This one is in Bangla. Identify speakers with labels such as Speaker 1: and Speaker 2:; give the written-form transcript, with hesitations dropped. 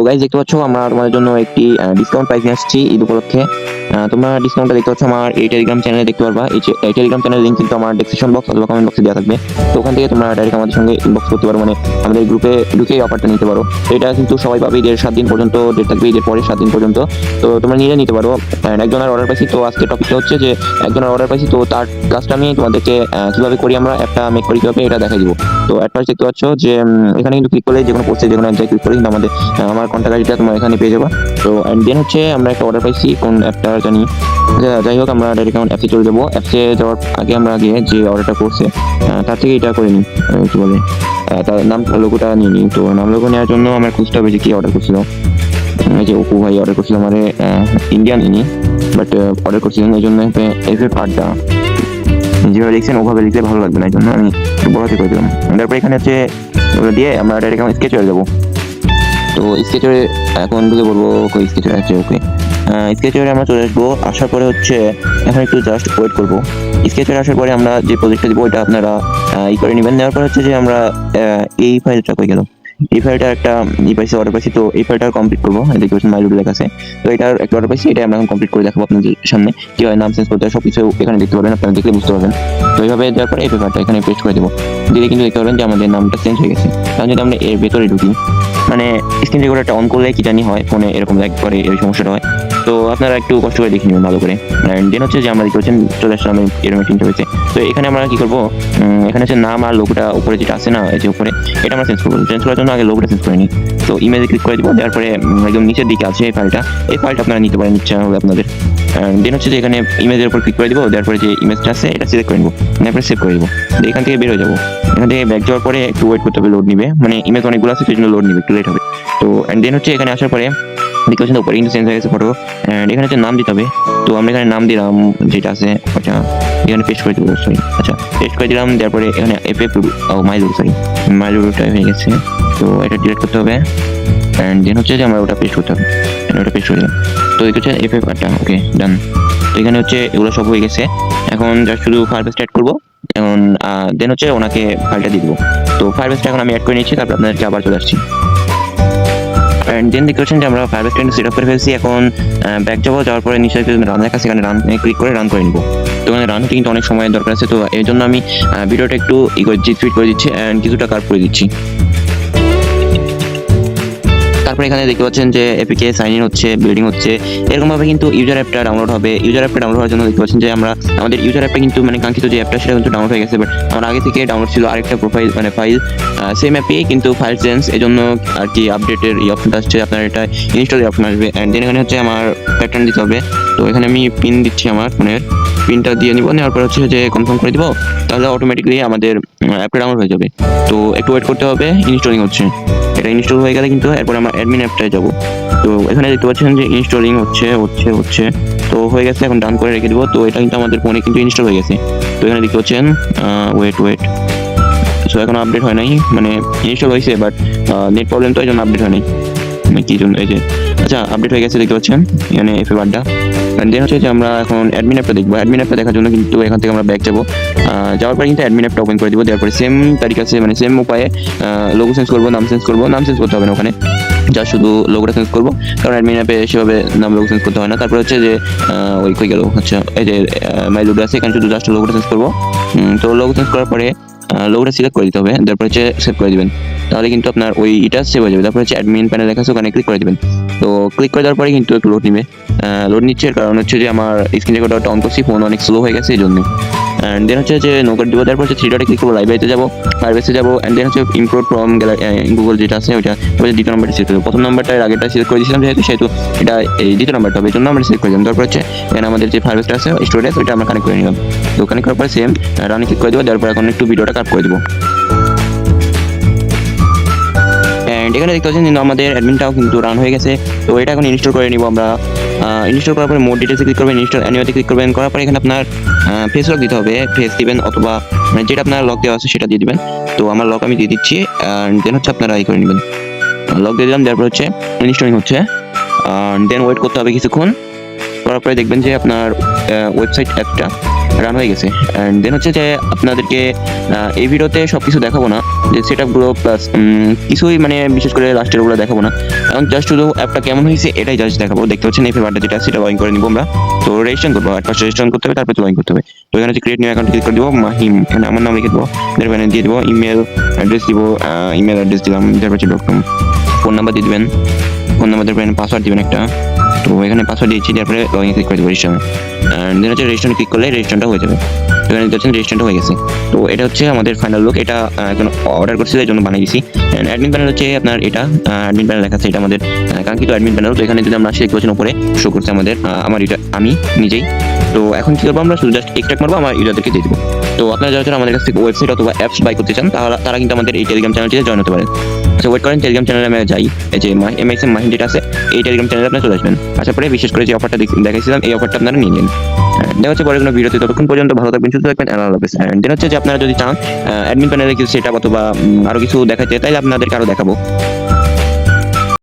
Speaker 1: গাইস দেখতে পাচ্ছ আমরা তোমাদের জন্য একটি ডিসকাউন্ট প্রাইস নিয়ে আসছি ঈদ উপলক্ষে। তোমরা ডিসকাউন্টটা দেখতে পাচ্ছ আমার এই টেলিগ্রাম চ্যানেলে দেখতে পারবা। এই টেলিগ্রাম চ্যানেলের লিংক কিন্তু আমার ডেসক্রিপশন বক্স অথবা কমেন্ট বক্সে দেওয়া থাকবে। তো ওখান থেকে তোমরা ডাইরেক্ট আমাদের সঙ্গে ইনবক্স করতে পারো, মানে আমাদের গ্রুপে ঢুকেই অফারটা নিতে পারো। তো এটা কিন্তু সবাই পাবে ঈদের 7 দিন পর্যন্ত, ডেট থাকবে ঈদের পরে 7 দিন পর্যন্ত। তো তোমরা নিতে পারো। একজনের অর্ডার পাইছি, তো আজকে টপিকটা হচ্ছে যে একজনের অর্ডার পাইছি, তো তার কাজটা আমি তোমাদেরকে কিভাবে করি আমরা একটা মেক করি কিভাবে এটা দেখাই দিব। তো অ্যাট ফার্স্ট দেখতে পাচ্ছ যে এখানে কিন্তু ক্লিক করলে যে কোনো পোস্টে যে কোনো এক জায়গায় ক্লিক করে কিন্তু আমার কন্ট্যাক্ট আইডিটা তোমরা এখানে পেয়ে যাবে। তো দেন হচ্ছে আমরা একটা অর্ডার পাইছি কোন অ্যাপটা জানি, যাই হোক আমরা ডাইরেক্ট অ্যাপসে চলে যাবো। অ্যাপসে যাওয়ার আগে আমরা আগে যে অর্ডারটা করছে তার থেকে এটা করে নিই, কি বলে তার নাম লোগোটা নিয়ে নিই। তো নাম লোগো নেওয়ার জন্য আমার খুঁজতে হবে যে কি অর্ডার করছিল। এই যে অপু ভাই অর্ডার করছিল আমার ইন্ডিয়ান ইনি, বাট অর্ডার করছিলেন এই জন্য এফে পার্টটা যেভাবে লিখছেন ওভাবে লিখলে ভালো লাগবে না, এই জন্য আমি বড়তে করে দিলাম। তারপরে এখানে হচ্ছে দিয়ে আমরা ডাইরেক্ট স্কেচে হয়ে যাবো। তো স্কেচে এখন ঢুকে বলবো স্কেচে আছে, ওকে স্কেচে আমরা চলে আসবো। আসার পরে হচ্ছে এখন একটু জাস্ট ওয়েট করবো। স্কেচে আসার পরে আমরা যে প্রজেক্টটা দিব ওইটা আপনারা করে নেবেন। নেওয়ার পর হচ্ছে যে আমরা এই ফাইলটা কই গেল, এই ফাইলটা একটা পাইছি অর্ডার পাইছি, তো এই ফাইলটা কমপ্লিট করবো। দেখতে পাচ্ছেন মাইলুড লেখা আছে, তো এটার একটা অর্ডার পাইছি, এটা আমরা এখন কমপ্লিট করে দেখাবো আপনাদের সামনে কি হয়। নাম চেঞ্জ করতে হয় সবকিছু এখানে দেখতে পারবেন, আপনারা দেখলে বুঝতে পারবেন। তো এইভাবে দেওয়ার পরে এই পেপারটা এখানে পেস্ট করে দেবো, দিলে কিন্তু দেখতে পারবেন যে আমাদের নামটা চেঞ্জ হয়ে গেছে। কারণ যদি আমরা এর ভেতরে ঢুকি, মানে স্ক্রিন রেকর্ডারটা অন করলে কি জানি হয় ফোনে এরকম ল্যাগ করে, এই সমস্যাটা হয়। তো আপনারা একটু কষ্ট করে দেখে নেবেন ভালো করে। দেন হচ্ছে যে আমরা দেখতে পাচ্ছেন চলে আসলাম এরকম একটা হয়েছে। তো এখানে আমরা কি করবো, এখানে হচ্ছে নাম আর লোগোটা উপরে যেটা আছে না এই যে উপরে, এটা আমরা চেঞ্জ করবো। চেঞ্জ করার জন্য আগে লোগোটা চেঞ্জ করে নিই। তো ইমেজে ক্লিক করে দিব, দেওয়ার পরে একদম নিচের দিকে আছে এই ফাইলটা আপনারা নিতে পারেন ইচ্ছা হবে আপনাদের। দেন হচ্ছে যে এখানে ইমেজের উপর ক্লিক করে দিব, দেওয়ার পরে যে ইমেজটা আছে এটা সিলেক্ট করে নেবো, তারপরে সেভ করে দিব। এখান থেকে বের হয়ে যাবো। এখান থেকে ব্যাক যাওয়ার পরে একটু ওয়েট করতে হবে, লোড নিবে, মানে ইমেজ অনেকগুলো আছে সেই জন্য লোড নিবে, একটু লেট হবে। তো দেন হচ্ছে এখানে আসার পরে দেখতে পাচ্ছেন উপরে কিন্তু চেঞ্জ হয়ে গেছে ফটো। এখানে হচ্ছে নাম দিতে হবে, তো আমরা এখানে নাম দিলাম যেটা আছে ওটা এখানে পেস্ট করে দেবো। সরি আচ্ছা পেস্ট করে দিলাম, তারপরে এখানে মাইলুডটা হয়ে গেছে, তো এটা ডিলিট করতে হবে। দেন হচ্ছে যে আমরা ওটা পেস্ট করতে হবে, ওটা পেস্ট করে দিলাম। তো এটা হচ্ছে আরটা, ওকে ডান। তো এখানে হচ্ছে এগুলো সব হয়ে গেছে, এখন জাস্ট শুধু ফায়ারবেস অ্যাড করবো। এখন দেন হচ্ছে ওনাকে ফাইলটা দিয়ে দেবো। তো ফায়ারবেসটা এখন আমি অ্যাড করে নিচ্ছি, তারপর আপনাদেরকে আবার চলে আসছি। দেন দেখতে পাচ্ছেন যে আমরা ফায়ারবেস সেট আপ করে ফেলছি। এখন ব্যাক যাবো, যাওয়ার পরে নিশ্চয়ই রানের কাছে এখানে রান ক্লিক করে রান করে নিবো। তো এখানে রান হতে কিন্তু অনেক সময়ের দরকার আছে, তো এই জন্য আমি ভিডিওটা একটু স্পিড করে দিচ্ছি অ্যান্ড কিছুটা কার্ভ করে দিচ্ছি। তারপরে এখানে দেখতে পাচ্ছেন যে এপিকে সাইন ইন হচ্ছে, বিল্ডিং হচ্ছে, এরকম ভাবে কিন্তু ইউজার অ্যাপটা ডাউনলোড হবে। ইউজার অ্যাপটা ডাউনলোড হওয়ার জন্য দেখতে পাচ্ছেন যে আমরা আমাদের ইউজার অ্যাপটা কিন্তু মানে কাঙ্ক্ষিত যে অ্যাপটা সেটা কিন্তু ডাউনলোড হয়ে গেছে, বাট আমার আগে থেকে ডাউনলোড ছিল আরেকটা প্রোফাইল মানে ফাইল, সেম অ্যাপে কিন্তু ফাইল চেঞ্জ, এই জন্য আর কি আপডেটের এই অপশনটা আসছে, আপনার এটা ইনস্টলের অপশন আসবে। অ্যান্ড দেন এখানে হচ্ছে আমার প্যাটার্ন দিতে হবে। তো এখানে আমি পিন দিচ্ছি, আমার ফোনের পিনটা দিয়ে নিব, নেওয়ার পর হচ্ছে যে কনফার্ম করে দিব, তাহলে অটোমেটিকলি আমাদের অ্যাপটা ডাউনলোড হয়ে যাবে। তো একটু ওয়েট করতে হবে, ইনস্টলিং হচ্ছে। এটা ইনস্টল হয়ে গেলে কিন্তু এরপর আমরা অ্যাডমিন অ্যাপটায় যাব। তো এখানে দেখতে পাচ্ছেন যে ইনস্টলিং হচ্ছে তো হয়ে গেছে, এখন ডান করে রেখে দিব। তো এটা কিন্তু আমাদের ফোনে কিন্তু ইনস্টল হয়ে গেছে। তো এখানে দেখতে পাচ্ছেন ওয়েট সো এখন আপডেট হয় নাই, মানে ইনস্টল হয়েছে বাট নেট প্রবলেম, তো এই জন্য আপডেট হয় নাই, কি জন্য এই যে আচ্ছা আপডেট হয়ে গেছে দেখতে পাচ্ছেন এখানে এফএ বারটা। দেন হচ্ছে যে আমরা এখন অ্যাডমিন অ্যাপটা দেখবো। অ্যাডমিন অ্যাপটা দেখার জন্য কিন্তু এখান থেকে আমরা ব্যাক যাবো, যাওয়ার পরে কিন্তু অ্যাডমিন অ্যাপটা ওপেন করে দিব। দেওয়ার পরে সেম তারিখ আছে, মানে সেম উপায়ে লোগো চেঞ্জ করবো, নাম চেঞ্জ করতে হবে না ওখানে, যা শুধু লোগোটা চেঞ্জ করবো, কারণ অ্যাডমিন অ্যাপে সেভাবে নাম লোগো চেঞ্জ করতে হয় না। তারপরে হচ্ছে যে ওই কই গেল, আচ্ছা এই যে মাইলুড আছে, এখানে শুধু জাস্ট লোগোটা চেঞ্জ করবো। তো লোগো চেঞ্জ করার পরে লোগোটা সিলেক্ট করে দিতে হবে, তারপরে হচ্ছে সেভ করে দিবেন, তাহলে কিন্তু আপনার ওই এটা সেভ হয়ে যাবে। তারপরে হচ্ছে অ্যাডমিন প্যানেল লেখা আছে, ওখানে ক্লিক করে দিবেন। তো ক্লিক করে দেওয়ার পরে কিন্তু একটু লোড নিবে, লোড নিচ্ছে, কারণ হচ্ছে যে আমার স্ক্রিন রেকর্ডারটা অন করছি, ফোন অনেক স্লো হয়ে গেছে এই জন্য। অ্যান্ড দেন হচ্ছে যে নোকার দিব, তারপর হচ্ছে 3 ডটে ক্লিক করবো, লাইব্রেরিতে যাবো, ফায়ারবেসে যাবো। অ্যান্ড দেন হচ্ছে ইম্পোর্ট ফ্রম গুগল যেটা আছে ওইটা, দ্বিতীয় নাম্বারটা সিলেক্ট করবো। প্রথম নাম্বারটা আগেরটা সিলেক্ট করে দিয়েছিলাম সেহেতু এটা এই দ্বিতীয় নাম্বারটা হবে, এই জন্য আমরা সিলেক্ট করে দিলাম। তারপর হচ্ছে এখানে আমাদের যে ফায়ারবেসটা আছে স্টোরেজ ওইটা আমরা কানেক্ট করে নিলাম। তো কানেক্ট করার পরে সেম রানে ক্লিক করে দেবো, তারপর এখন একটু ভিডিওটা কাট করে দেবো। এখানে দেখতে পাচ্ছেন কিন্তু আমাদের অ্যাডমিনটাও কিন্তু রান হয়ে গেছে। তো এটা এখন ইনস্টল করে নিব আমরা। ইনস্টল করার পরে মোড ডিটেলসে ক্লিক করবেন, ইনস্টল অ্যানিওতে ক্লিক করবেন, করার পরে এখানে আপনার ফেস লক দিতে হবে, ফেস দিবেন অথবা মানে যেটা আপনার লক দেওয়া আছে সেটা দিয়ে দিবেন। তো আমার লক আমি দিয়ে দিচ্ছি, দেন হচ্ছে আপনারা করে নেবেন। লক দিয়ে দিলাম, তারপর হচ্ছে ইনস্টলিং হচ্ছে, দেন ওয়েট করতে হবে কিছুক্ষণ। করার পরে দেখবেন যে আপনার ওয়েবসাইট অ্যাপটা রান হয়ে গেছে। অ্যান্ড দেন হচ্ছে যে আপনাদেরকে এই ভিডিওতে সব কিছু দেখাবো না, যে সেট আপগুলো প্লাস কিছুই মানে বিশেষ করে লাস্টের ওগুলো দেখাবো না, কারণ জাস্ট শুধু অ্যাপটা কেমন হয়েছে এটাই জাস্ট দেখাবো। দেখতে পাচ্ছেন এই পেপারটা যেটা সেটা লগ ইন করে নিবো আমরা। তো রেজিস্ট্রেশন করবো, অ্যাট ফার্স্ট রেজিস্ট্রেশন করতে হবে, তারপর লগ ইন করতে হবে। তো এখানে ক্রিয়েট নিউ অ্যাকাউন্ট ক্লিক করে দিব, মাহিম এখানে আমার নাম লিখে দেবো, এখানে দিয়ে দেবো ইমেল অ্যাড্রেস দিব, ইমেল অ্যাড্রেস দিলাম, তারপর .com, ফোন নাম্বার দিয়ে দিবেন, ফোন নাম্বার দেবেন, পাসওয়ার্ড দিবেন একটা। তো এখানে পাসওয়ার্ড দিয়েছি, তারপরে লগ ইন ক্লিক করে দেবো রেজিস্ট্রেশন। অ্যান্ড দেন হচ্ছে রেজিস্ট্রেশন ক্লিক করলে রেজিস্ট্রেশনটা হয়ে যাবে। তো এখানে দেখছেন রেজিস্ট্রেশনটা হয়ে গেছে। তো এটা হচ্ছে আমাদের ফাইনাল লুক। এটা এখন অর্ডার করছিল এই জন্য বানিয়ে দিছি। অ্যাডমিন প্যানেল হচ্ছে আপনার এটা অ্যাডমিন প্যানেল লেখা আছে, এটা আমাদের কাঙ্ক্ষিত অ্যাডমিন প্যানেল। তো এখানে যদি আমরা আসি দেখতে পাচ্ছেন উপরে শো করছে আমাদের আমার এটা আমি নিজেই। তো এখন কি করবো, আমরা শুধু জাস্ট এক্সট্রাক্ট মারবো, আমার ইউজারদেরকে দিয়ে দেবো। তো আপনারা যারা আমাদের কাছ থেকে ওয়েবসাইট অথবা অ্যাপস বাই করতে চান তারা কিন্তু আমাদের এই টেলিগ্রাম চ্যানেলটিতে জয়েন হতে পারেন। আচ্ছা ওয়েট করেন, টেলিগ্রাম চ্যানেলে আমি যাই, এই যে MXM মাহিন যেটা আছে এই টেলিগ্রাম চ্যানেলে আপনারা চলে আসবেন। আসার পরে বিশেষ করে যে অফারটা দেখাইছিলাম এই অফারটা আপনারা নিয়ে নিন। দেখা হচ্ছে পরে কোনো ভিডিওতে, ততক্ষণ পর্যন্ত ভালো থাকবেন, সুস্থ থাকবেন, আল্লাহ হাফেজ। দেন হচ্ছে যে আপনারা যদি চান অ্যাডমিন প্যানেলে কিছু সেট আপ অথবা আরো কিছু দেখাইতে, তাইলে আপনাদেরকে আরো দেখাবো।